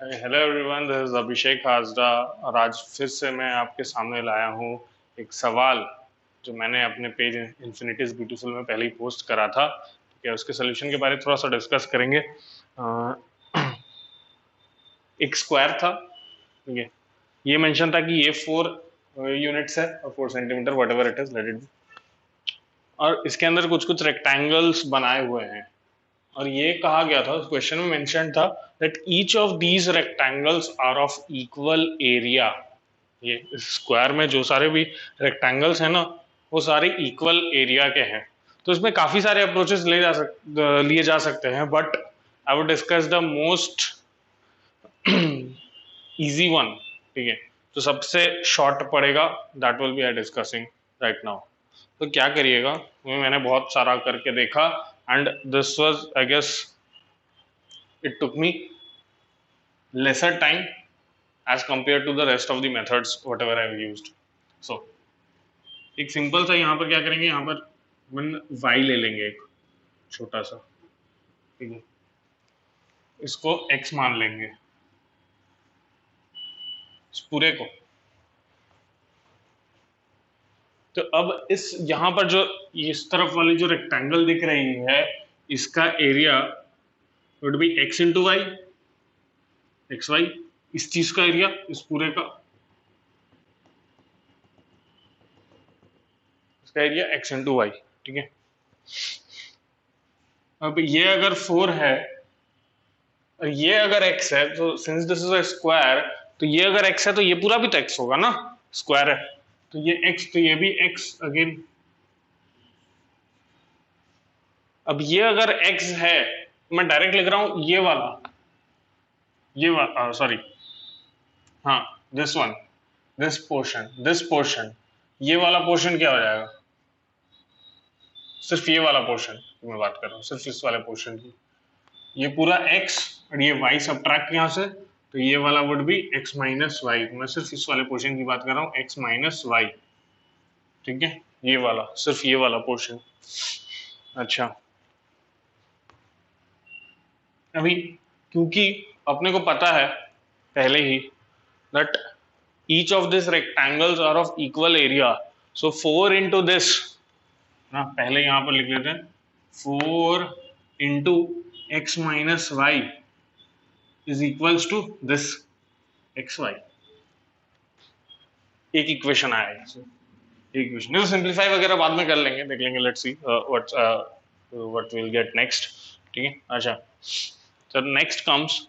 Hello everyone, this is अभिषेक हाजरा। और आज फिर से मैं आपके सामने लाया हूँ एक सवाल जो मैंने अपने पेज इन्फिनिटीज ब्यूटीफुल में पहले ही पोस्ट करा था। ठीक है, उसके सोल्यूशन के बारे में थोड़ा सा डिस्कस करेंगे। एक स्क्वायर था। ठीक है, ये मेंशन था कि ये 4 यूनिट्स है और 4 centimetre, what ever it is, let it. और इसके अंदर कुछ कुछ रेक्टेंगल्स बनाए हुए हैं। और ये कहा गया था, क्वेश्चन में मेंशन था that each of these rectangles are of equal area. ये स्क्वायर में जो सारे भी रेक्टेंगल्स हैं ना, वो सारे इक्वल एरिया के हैं। तो इसमें काफी सारे अप्रोचेस लिए जा सकते हैं, but I would discuss the most easy one. ठीक है, तो सबसे शॉर्ट पड़ेगा, that will be I discussing right now. तो क्या करिएगा, मैंने बहुत सारा करके देखा and this was I guess it took me lesser time as compared to the rest of the methods whatever I've used. So एक सिंपल सा यहाँ पर क्या करेंगे, यहाँ पर वन y ले लेंगे एक छोटा सा। ठीक है, इसको x मान लेंगे, इस पूरे को। तो अब इस यहाँ पर जो इस तरफ वाली जो रेक्टेंगल दिख रही है, इसका area would be x into y, x y. इस चीज का एरिया, इस पूरे का, इसका एरिया x इंटू वाई। ठीक है, अब ये अगर 4 है और ये अगर x है, तो since this is a square, तो ये अगर x है तो ये पूरा भी तो x होगा ना, स्क्वायर है। तो ये x, तो ये भी x अगेन। अब ये अगर x है तो मैं डायरेक्ट लिख रहा हूं ये वाला, सॉरी, हाँ, दिस वन, दिस पोर्शन, ये वाला पोर्शन क्या हो जाएगा? सिर्फ ये वाला पोर्शन मैं बात कर रहा हूँ, सिर्फ इस वाले पोर्शन की। ये पूरा x और ये y सब्ट्रैक्ट यहाँ से, तो ये वाला would be x minus y. मैं सिर्फ इस वाले पोर्शन की बात कर रहा हूँ, x माइनस वाई। ठीक है, ये वाला, सिर्फ ये वाला पोर्शन। अच्छा, अभी क्योंकि अपने को पता है पहले ही that each of this rectangles are of equal area, so 4 into this ना, पहले यहां पर लिख लेते हैं 4 into x minus Y is equals to this X Y. एक इक्वेशन आया है, एक इक्वेशन। नहीं तो सिंप्लीफाई वगैरह बाद में कर लेंगे, देख लेंगे, let's see what will get next. ठीक है, अच्छा, तो नेक्स्ट कम्स,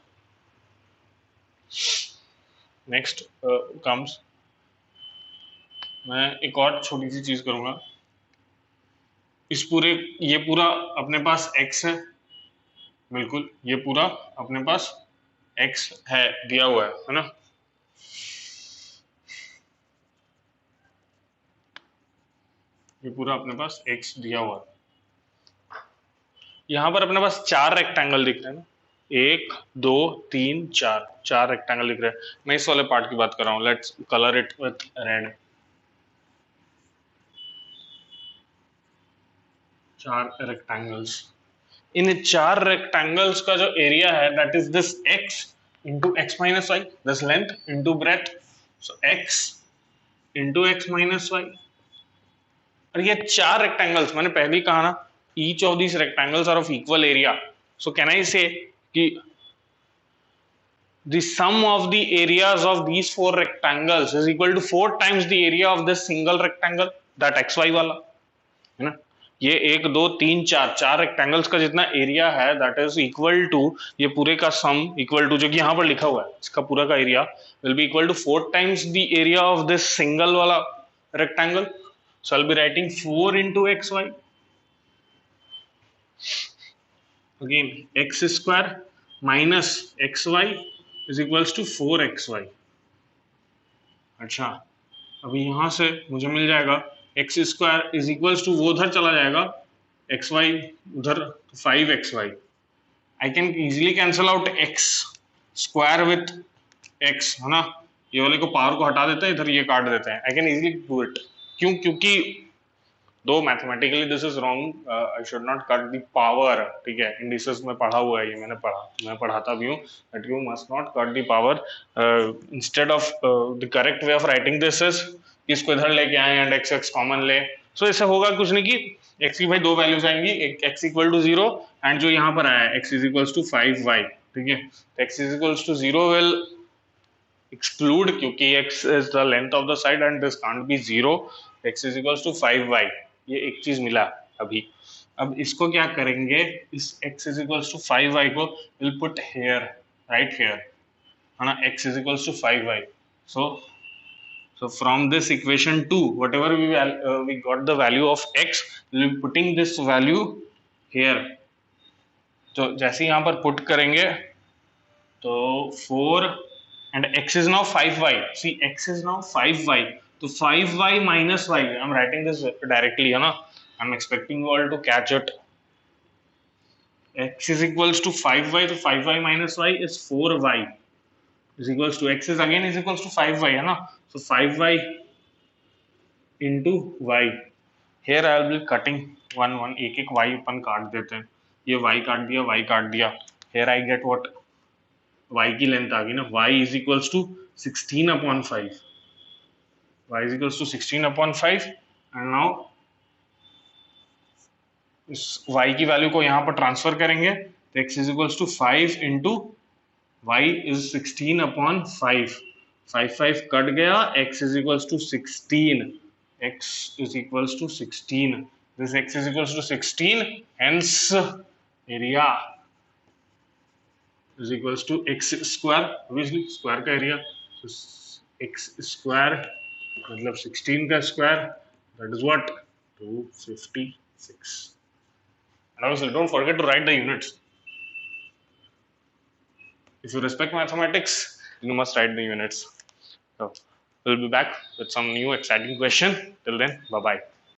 मैं एक और छोटी सी चीज करूंगा। इस पूरे, ये पूरा अपने पास x है, बिल्कुल ये पूरा अपने पास x है, दिया हुआ है ना। ये पूरा अपने पास x दिया हुआ है। यहां पर अपने पास 4 रेक्टेंगल दिख रहे हैं ना, 1 2 3 4, 4 रेक्टेंगल दिख रहे हैं। मैं इस वाले पार्ट की बात कर रहा हूं, let's colour it with red. 4 rectangles, इन 4 रेक्टेंगल्स का जो एरिया है that is this x into x minus y, this length into breadth, so x into x minus y. और ये 4 रेक्टेंगल्स, मैंने पहले ही कहा ना, each of these rectangles are of equal area, so can I say कि the sum of the areas of these 4 rectangles is equal to 4 times the area of this single rectangle, that xy वाला है ना। ये 1 2 3 4, 4 rectangles का जितना area है that is equal to ये पूरे का सम, इक्वल टू जो कि यहां पर लिखा हुआ है, इसका पूरा का area will be equal to 4 times the area of this single वाला rectangle. So I will be writing 4 into xy, again x square minus xy is equals to 4xy। अच्छा, अभी यहां से मुझे मिल जाएगा X square is equals to, वो उधर चला जाएगा, एक्स वाई उधर, 5xy। I can easily cancel out X square with X, है ना। ये वाले को पावर को हटा देते हैं, इधर ये काट देते हैं, आई कैन इजिली डू इट। क्यों? क्योंकि दो mathematically this is wrong, I should not cut the power, ठीक है, इंडिसेस में पढ़ा हुआ है ये, मैं पढ़ाता भी हूँ, that you must not cut the power, instead of the correct way of writing this is, इसको इधर लेके आए एंड एक्स एक्स कॉमन ले, सो इससे होगा कुछ नहीं कि एक्स की भाई दो वैल्यूज आएंगी, एक एक्स इक्वल टू 0 एंड जो यहाँ पर आया x is equal to 5y, ठीक है, x is equal to 0 will exclude क्योंकि x is the length of the side and this can't be 0, x is equals to 5y, ये एक चीज मिला अभी। अब इसको क्या करेंगे, इस x is equals to 5y को we'll put here, right here, है ना, x is equals to 5y, so from this equation 2 whatever we got the value of x, we'll be putting this value here, तो जैसे यहाँ पर put करेंगे तो 4 and x is now 5y, see x is now 5y, तो 5y minus y, I'm writing this directly, है ना, I'm expecting you all to catch it, x is equals to 5y, तो 5y minus y is 4y is equals to x is again is equals to 5y, है ना, so 5y into y, here I will be cutting one one, एक एक y अपन काट देते हैं, ये y काट दिया, y काट दिया, here I get what, y की लेंथ आ गई ना, y is equals to 16 upon 5, y is equals to 16 upon 5 and now इस y की वैल्यू को यहाँ पर ट्रांसफर करेंगे तो x is equals to 5 into y is 16 upon 5, 5 cut गया, x is equals to 16, x is equals to 16, this x is equals to 16, hence area is equals to x square, obviously square का area, so x square मतलब 16 का square, that is what, 256, and obviously don't forget to write the units, if you respect mathematics you must write the units, so we'll be back with some new exciting question, till then bye bye.